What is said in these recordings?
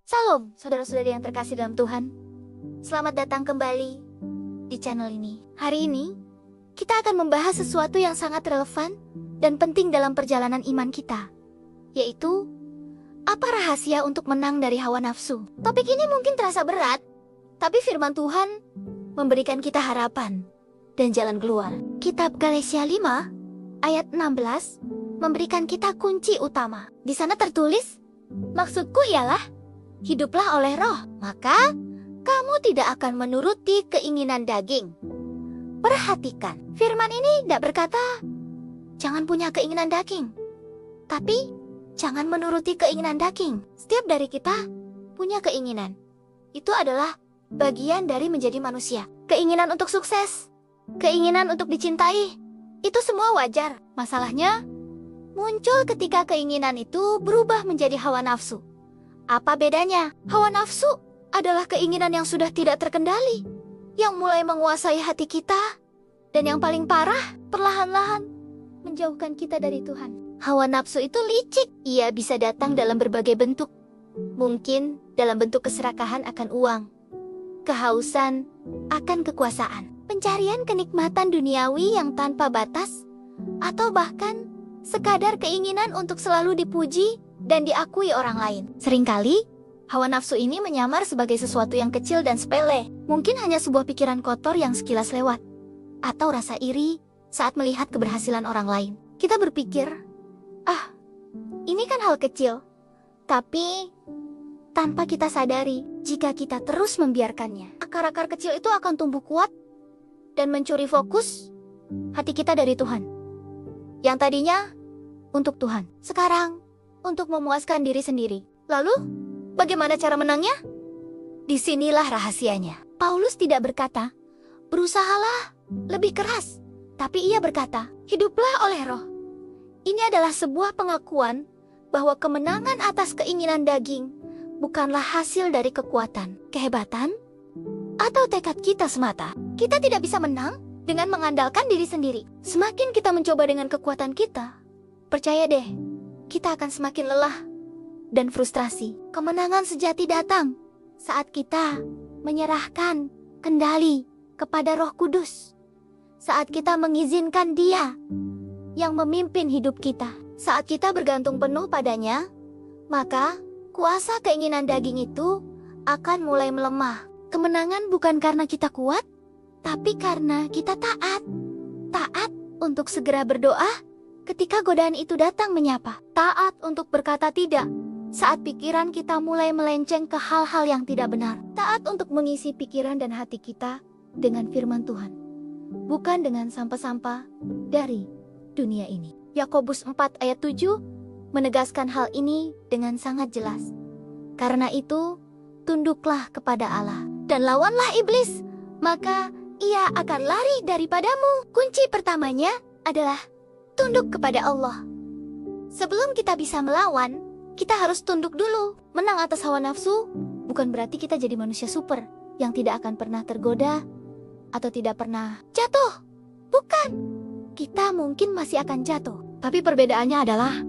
Salam, saudara-saudari yang terkasih dalam Tuhan. Selamat datang kembali di channel ini. Hari ini, kita akan membahas sesuatu yang sangat relevan dan penting dalam perjalanan iman kita, yaitu apa rahasia untuk menang dari hawa nafsu. Topik ini mungkin terasa berat, tapi firman Tuhan memberikan kita harapan dan jalan keluar. Kitab Galatia 5 ayat 16 memberikan kita kunci utama. Di sana tertulis, maksudku ialah hiduplah oleh roh, maka kamu tidak akan menuruti keinginan daging. Perhatikan, firman ini tidak berkata jangan punya keinginan daging, tapi jangan menuruti keinginan daging. Setiap dari kita punya keinginan. Itu adalah bagian dari menjadi manusia. Keinginan untuk sukses, keinginan untuk dicintai, itu semua wajar. Masalahnya muncul ketika keinginan itu berubah menjadi hawa nafsu. Apa bedanya? Hawa nafsu adalah keinginan yang sudah tidak terkendali, yang mulai menguasai hati kita, dan yang paling parah, perlahan-lahan menjauhkan kita dari Tuhan. Hawa nafsu itu licik. Ia bisa datang dalam berbagai bentuk. Mungkin dalam bentuk keserakahan akan uang, kehausan akan kekuasaan, pencarian kenikmatan duniawi yang tanpa batas, atau bahkan sekadar keinginan untuk selalu dipuji dan diakui orang lain. Seringkali, hawa nafsu ini menyamar sebagai sesuatu yang kecil dan sepele. Mungkin hanya sebuah pikiran kotor yang sekilas lewat, atau rasa iri saat melihat keberhasilan orang lain. Kita berpikir, ini kan hal kecil. Tapi, tanpa kita sadari, jika kita terus membiarkannya, akar-akar kecil itu akan tumbuh kuat dan mencuri fokus hati kita dari Tuhan. Yang tadinya untuk Tuhan, sekarang untuk memuaskan diri sendiri. Lalu, bagaimana cara menangnya? Disinilah rahasianya. Paulus tidak berkata, berusahalah lebih keras. Tapi ia berkata, hiduplah oleh roh. Ini adalah sebuah pengakuan bahwa kemenangan atas keinginan daging bukanlah hasil dari kekuatan, kehebatan, atau tekad kita semata. Kita tidak bisa menang dengan mengandalkan diri sendiri. Semakin kita mencoba dengan kekuatan kita, percaya deh, kita akan semakin lelah dan frustrasi. Kemenangan sejati datang saat kita menyerahkan kendali kepada Roh Kudus. Saat kita mengizinkan Dia yang memimpin hidup kita. Saat kita bergantung penuh padanya, maka kuasa keinginan daging itu akan mulai melemah. Kemenangan bukan karena kita kuat, tapi karena kita taat. Taat untuk segera berdoa ketika godaan itu datang menyapa. Taat untuk berkata tidak saat pikiran kita mulai melenceng ke hal-hal yang tidak benar. Taat untuk mengisi pikiran dan hati kita dengan firman Tuhan, bukan dengan sampah-sampah dari dunia ini. Yakobus 4 ayat 7 menegaskan hal ini dengan sangat jelas. Karena itu, tunduklah kepada Allah dan lawanlah iblis, maka ia akan lari daripadamu. Kunci pertamanya adalah tunduk kepada Allah. Sebelum kita bisa melawan, kita harus tunduk dulu. Menang atas hawa nafsu bukan berarti kita jadi manusia super yang tidak akan pernah tergoda atau tidak pernah jatuh. Bukan. Kita mungkin masih akan jatuh. Tapi perbedaannya adalah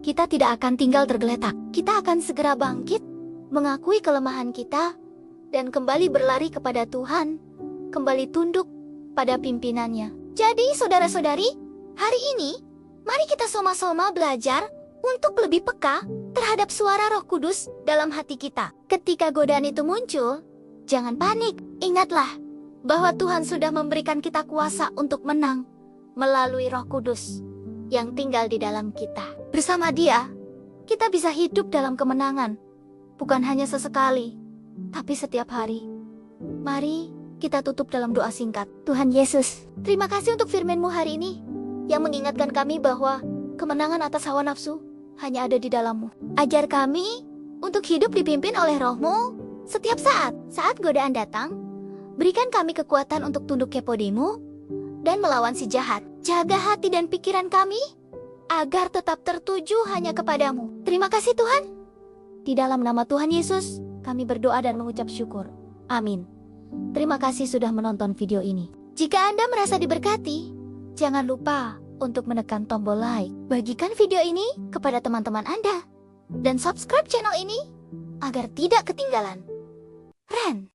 kita tidak akan tinggal tergeletak. Kita akan segera bangkit, mengakui kelemahan kita, dan kembali berlari kepada Tuhan, kembali tunduk pada pimpinannya. Jadi saudara-saudari, hari ini, mari kita sama-sama belajar untuk lebih peka terhadap suara Roh Kudus dalam hati kita. Ketika godaan itu muncul, jangan panik. Ingatlah bahwa Tuhan sudah memberikan kita kuasa untuk menang melalui Roh Kudus yang tinggal di dalam kita. Bersama Dia, kita bisa hidup dalam kemenangan, bukan hanya sesekali, tapi setiap hari. Mari kita tutup dalam doa singkat. Tuhan Yesus, terima kasih untuk firman-Mu hari ini, yang mengingatkan kami bahwa kemenangan atas hawa nafsu hanya ada di dalam-Mu. Ajar kami untuk hidup dipimpin oleh Roh-Mu setiap saat. Saat godaan datang, berikan kami kekuatan untuk tunduk kepada-Mu dan melawan si jahat. Jaga hati dan pikiran kami agar tetap tertuju hanya kepada-Mu. Terima kasih Tuhan. Di dalam nama Tuhan Yesus, kami berdoa dan mengucap syukur. Amin. Terima kasih sudah menonton video ini. Jika Anda merasa diberkati, jangan lupa untuk menekan tombol like. Bagikan video ini kepada teman-teman Anda. Dan subscribe channel ini agar tidak ketinggalan. Ren.